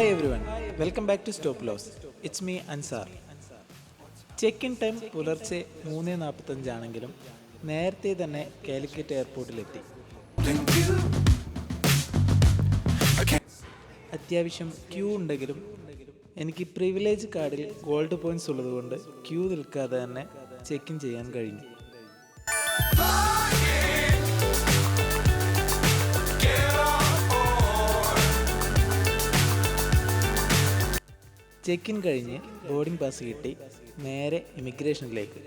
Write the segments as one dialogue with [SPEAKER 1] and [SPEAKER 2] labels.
[SPEAKER 1] Hi everyone, welcome back to Stop Loss. It's me Ansar. Check in time പുലർച്ചെ 3:45 ആണെങ്കിലും നേരത്തെ തന്നെ കാലിക്കറ്റ് എയർപോർട്ടിലെത്തി. അത്യാവശ്യം ക്യൂ ഉണ്ടെങ്കിലും എനിക്ക് പ്രിവിലേജ് കാർഡിൽ ഗോൾഡ് പോയിന്റ്സ് ഉള്ളതുകൊണ്ട് ക്യൂ നിൽക്കാതെ തന്നെ ചെക്ക് ഇൻ ചെയ്യാൻ കഴിഞ്ഞു. ചെക്ക് ഇൻ കഴിഞ്ഞ് ബോർഡിംഗ് പാസ് കിട്ടി നേരെ ഇമിഗ്രേഷനിലേക്ക്.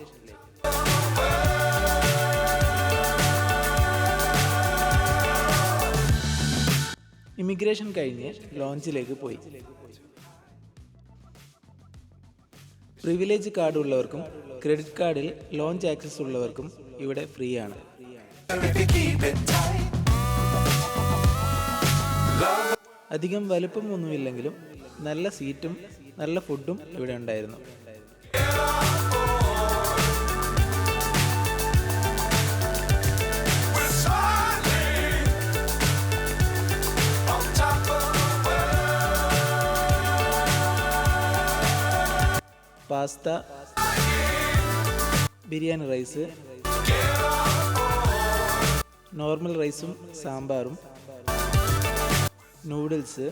[SPEAKER 1] ഇമിഗ്രേഷൻ കഴിഞ്ഞ് ലോഞ്ചിലേക്ക് പോയി. പ്രിവിലേജ് കാർഡ് ഉള്ളവർക്കും ക്രെഡിറ്റ് കാർഡിൽ ലോഞ്ച് ആക്സസ് ഉള്ളവർക്കും ഇവിടെ ഫ്രീ ആണ്. അധികം വലുപ്പമൊന്നുമില്ലെങ്കിലും നല്ല സീറ്റും നല്ല ഫുഡും ഇവിടെ ഉണ്ടായിരുന്നു. പാസ്ത, ബിരിയാണി റൈസ്, നോർമൽ റൈസും സാമ്പാറും, നൂഡിൽസ്,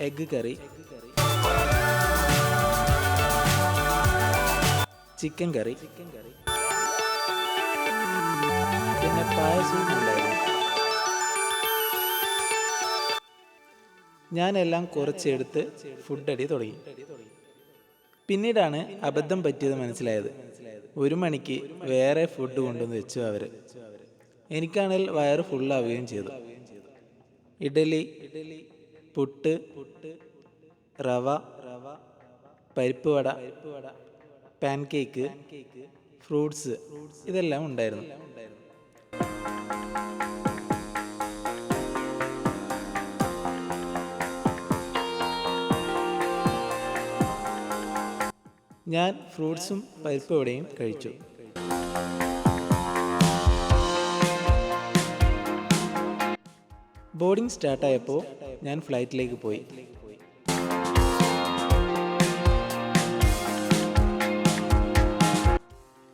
[SPEAKER 1] എഗ് കറി, ചിക്കൻ കറി, പിന്നെ പായസവും ഉണ്ടായിരുന്നു. ഞാനെല്ലാം കുറച്ചെടുത്ത് ഫുഡടി തുടങ്ങി. പിന്നീടാണ് അബദ്ധം പറ്റിയത് മനസ്സിലായത്. 1 മണിക്ക് വേറെ ഫുഡ് കൊണ്ടുവന്ന് വെച്ചു അവര്. എനിക്കാണെങ്കിൽ വയറ് ഫുള്ളാവുകയും ചെയ്തു. ഇഡലി, പുട്ട്, റവ, പരിപ്പ് വട, പാൻകേക്ക്, ഫ്രൂട്ട്സ് ഇതെല്ലാം ഉണ്ടായിരുന്നു. ഞാൻ ഫ്രൂട്ട്സും പരിപ്പ് വടയും കഴിച്ചു. ബോർഡിംഗ് സ്റ്റാർട്ടായപ്പോൾ ഞാൻ ഫ്ലൈറ്റിലേക്ക് പോയി.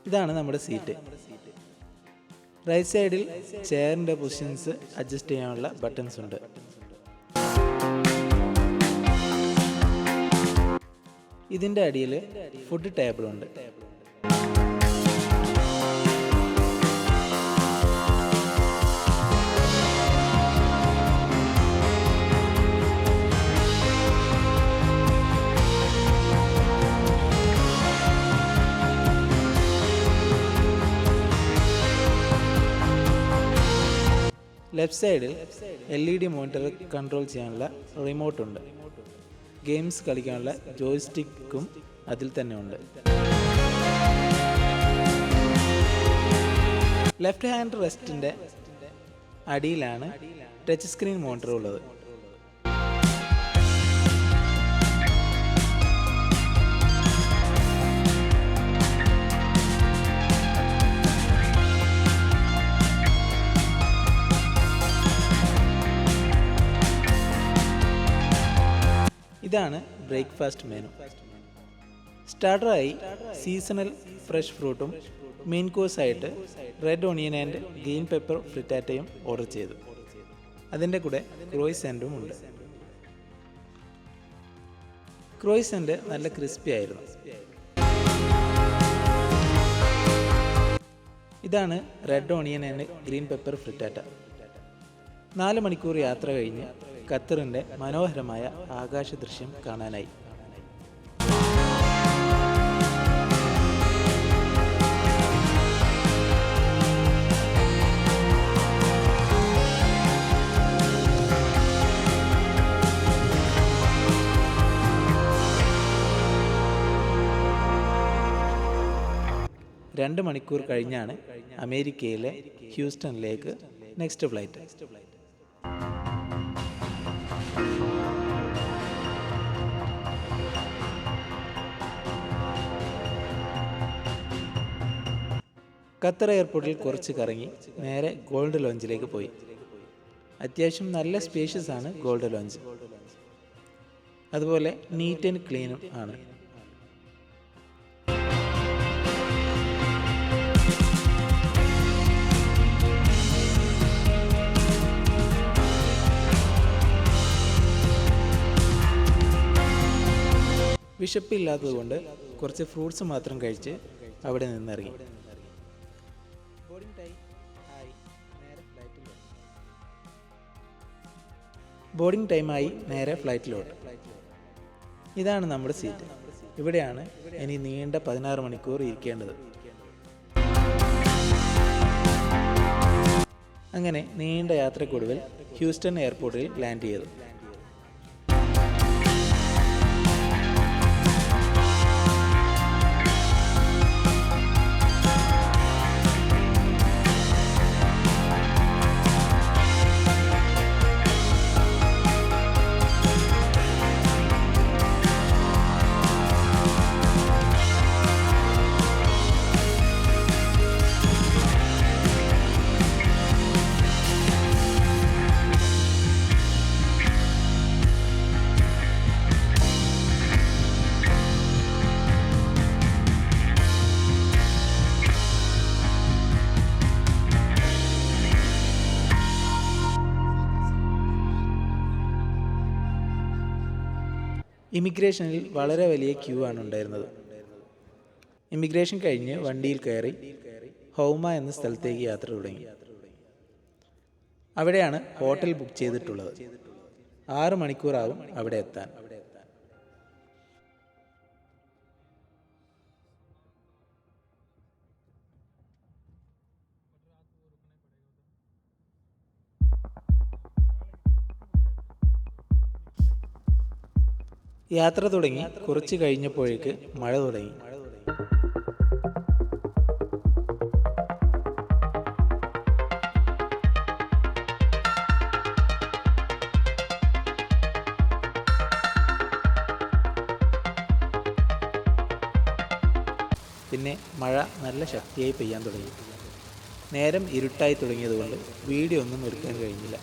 [SPEAKER 1] ഇതാണ് നമ്മുടെ സീറ്റ്. റൈറ്റ് സൈഡിൽ ചെയറിൻ്റെ പൊസിഷൻസ് അഡ്ജസ്റ്റ് ചെയ്യാനുള്ള ബട്ടൺസ് ഉണ്ട്. ഇതിൻ്റെ അടിയിൽ ഫുഡ് ടേബിൾ ഉണ്ട്. ലെഫ്റ്റ് സൈഡിൽ LED മോണിറ്റർ കൺട്രോൾ ചെയ്യാനുള്ള റിമോട്ട് ഉണ്ട്. ഗെയിംസ് കളിക്കാനുള്ള ജോയ്സ്റ്റിക്കും അതിൽ തന്നെ ഉണ്ട്. ലെഫ്റ്റ് ഹാൻഡ് റെസ്റ്റിൻ്റെ അടിയിലാണ് ടച്ച് സ്ക്രീൻ മോണിറ്റർ ഉള്ളത്. ഇതാണ് ബ്രേക്ക്ഫാസ്റ്റ് മെനു. സ്റ്റാർട്ടറായി സീസണൽ ഫ്രഷ് ഫ്രൂട്ടും മെയിൻ കോഴ്സായിട്ട് red onion and green pepper ഫ്രിറ്റാറ്റയും ഓർഡർ ചെയ്തു. അതിൻ്റെ കൂടെ ക്രോയിസെൻറ്റും ഉണ്ട്. ക്രോയിസെൻറ്റ് നല്ല ക്രിസ്പി ആയിരുന്നു. ഇതാണ് red onion and green pepper frittata. 4 മണിക്കൂർ യാത്ര കഴിഞ്ഞ് ഖത്തറിൻ്റെ മനോഹരമായ ആകാശ ദൃശ്യം കാണാനായി. രണ്ട് മണിക്കൂർ കഴിഞ്ഞാണ് അമേരിക്കയിലെ ഹ്യൂസ്റ്റണിലേക്ക് നെക്സ്റ്റ് ഫ്ലൈറ്റ്. ഖത്തർ എയർപോർട്ടിൽ കുറച്ച് കറങ്ങി നേരെ ഗോൾഡ് ലോഞ്ചിലേക്ക് പോയി. അത്യാവശ്യം നല്ല സ്പേഷ്യസ് ആണ് ഗോൾഡ് ലോഞ്ച്. അതുപോലെ നീറ്റ് ആൻഡ് ക്ലീനും ആണ്. വിശപ്പില്ലാത്തതുകൊണ്ട് കുറച്ച് ഫ്രൂട്ട്സ് മാത്രം കഴിച്ച് അവിടെ നിന്നിറങ്ങി. ബോർഡിംഗ് ടൈമായി നേരെ ഫ്ലൈറ്റിലോട്ട്. ഇതാണ് നമ്മുടെ സീറ്റ്. ഇവിടെയാണ് ഇനി നീണ്ട 16 മണിക്കൂർ ഇരിക്കേണ്ടത്. അങ്ങനെ നീണ്ട യാത്രക്കൊടുവിൽ ഹ്യൂസ്റ്റൺ എയർപോർട്ടിൽ ലാൻഡ് ചെയ്തു. ഇമിഗ്രേഷനിൽ വളരെ വലിയ ക്യൂ ആണ് ഉണ്ടായിരുന്നത്. ഇമിഗ്രേഷൻ കഴിഞ്ഞ് വണ്ടിയിൽ കയറി ഹൗമ എന്ന സ്ഥലത്തേക്ക് യാത്ര തുടങ്ങി. അവിടെയാണ് ഹോട്ടൽ ബുക്ക് ചെയ്തിട്ടുള്ളത്. 6 മണിക്കൂറാവും അവിടെ എത്താൻ. യാത്ര തുടങ്ങി കുറച്ച് കഴിഞ്ഞപ്പോഴേക്ക് മഴ തുടങ്ങി. പിന്നെ മഴ നല്ല ശക്തിയായി പെയ്യാൻ തുടങ്ങി. നേരം ഇരുട്ടായി തുടങ്ങിയതുകൊണ്ട് വീഡിയോ ഒന്നും എടുക്കാൻ കഴിഞ്ഞില്ല.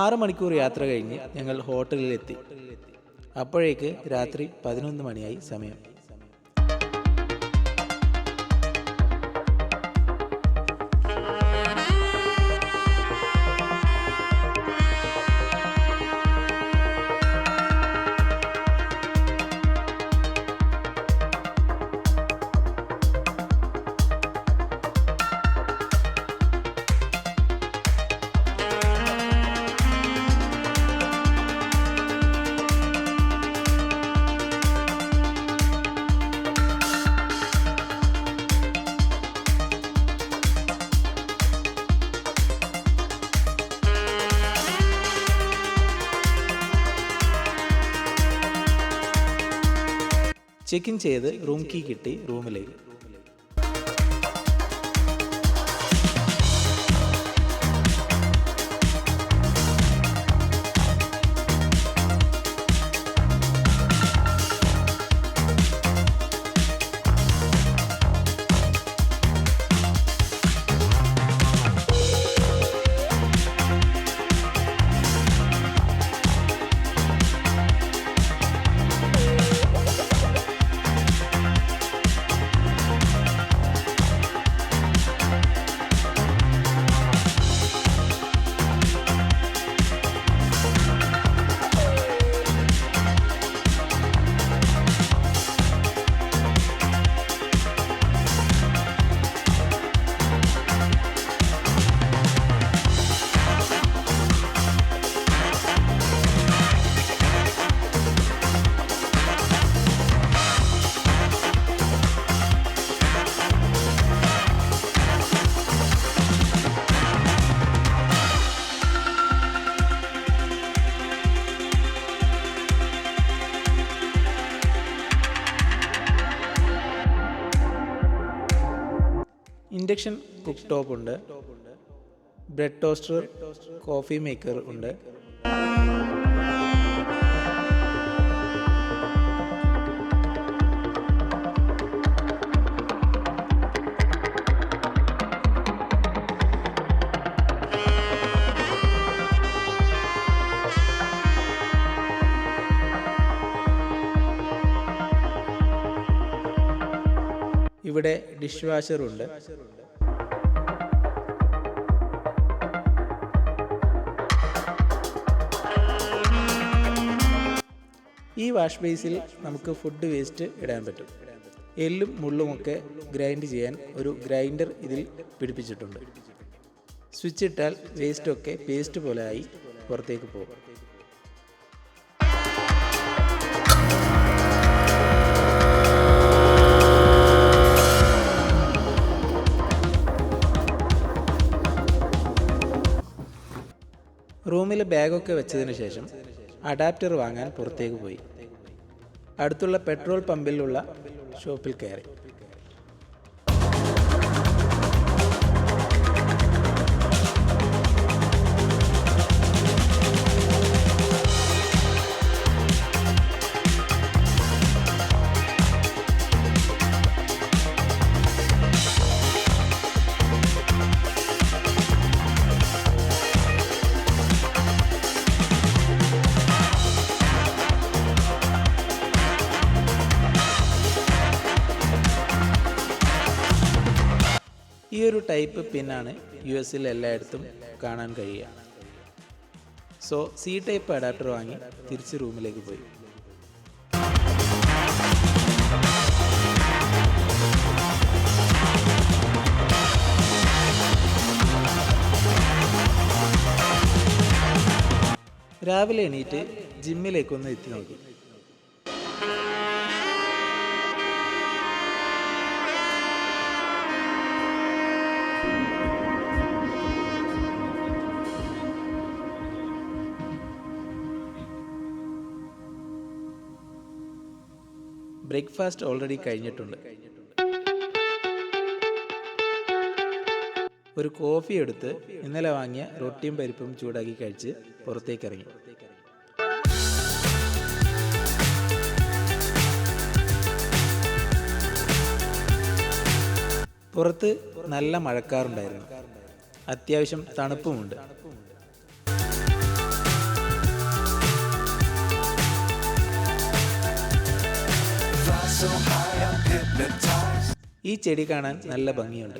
[SPEAKER 1] ആറ് മണിക്കൂർ യാത്ര കഴിഞ്ഞ് ഞങ്ങൾ ഹോട്ടലിലെത്തി. അപ്പോഴേക്ക് രാത്രി 11 മണിയായി സമയം. ചെക്ക് ഇൻ ചെയ്ത് റൂം കീ കിട്ടി റൂമിലേക്ക്. ഇൻഡക്ഷൻ കുക്ക് ടോപ്പ് ഉണ്ട്, ബ്രെഡ് ടോസ്റ്റർ, കോഫി മേക്കർ ഉണ്ട്. ഇവിടെ ഡിഷ് വാഷറുണ്ട്. ഈ വാഷ് ബേസിൽ നമുക്ക് ഫുഡ് വേസ്റ്റ് ഇടാൻ പറ്റും. എല്ലും മുള്ളുമൊക്കെ ഗ്രൈൻഡ് ചെയ്യാൻ ഒരു ഗ്രൈൻഡർ ഇതിൽ പിടിപ്പിച്ചിട്ടുണ്ട്. സ്വിച്ച് ഇട്ടാൽ വേസ്റ്റൊക്കെ പേസ്റ്റ് പോലെ ആയി പുറത്തേക്ക് പോകും. റൂമിൽ ബാഗൊക്കെ വെച്ചതിന് ശേഷം അഡാപ്റ്റർ വാങ്ങാൻ പുറത്തേക്ക് പോയി. അടുത്തുള്ള പെട്രോൾ പമ്പിലുള്ള ഷോപ്പിൽ കയറി. ഈ ഒരു ടൈപ്പ് പിന്നാണ് US എല്ലായിടത്തും കാണാൻ കഴിയുക. സോ C ടൈപ്പ് അഡാപ്റ്റർ വാങ്ങി തിരിച്ച് റൂമിലേക്ക് പോയി. രാവിലെ എണീറ്റ് ജിമ്മിലേക്കൊന്ന് എത്തി നോക്കി. ബ്രേക്ക്ഫാസ്റ്റ് ഓൾറെഡി കഴിഞ്ഞിട്ടുണ്ട്. ഒരു കോഫി എടുത്ത് ഇന്നലെ വാങ്ങിയ റൊട്ടിയും പരിപ്പും ചൂടാക്കി കഴിച്ച് പുറത്തേക്ക് ഇറങ്ങി. പുറത്ത് നല്ല മഴക്കാറുണ്ടായിരുന്നു. അത്യാവശ്യം തണുപ്പുമുണ്ട്. ഈ ചെടി കാണാൻ നല്ല ഭംഗിയുണ്ട്.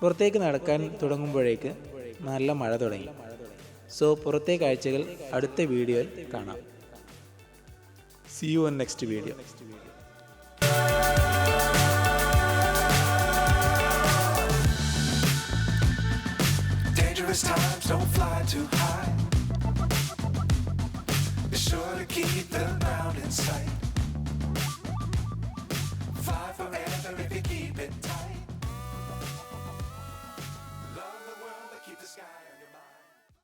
[SPEAKER 1] പുറത്തേക്ക് നടക്കാൻ തുടങ്ങുമ്പോഴേക്ക് നല്ല മഴ തുടങ്ങി. സോ പുറത്തെ കാഴ്ചകൾ അടുത്ത വീഡിയോയിൽ കാണാം. See you on next video. Dangerous times, don't fly too high. Be sure to keep the ground in sight.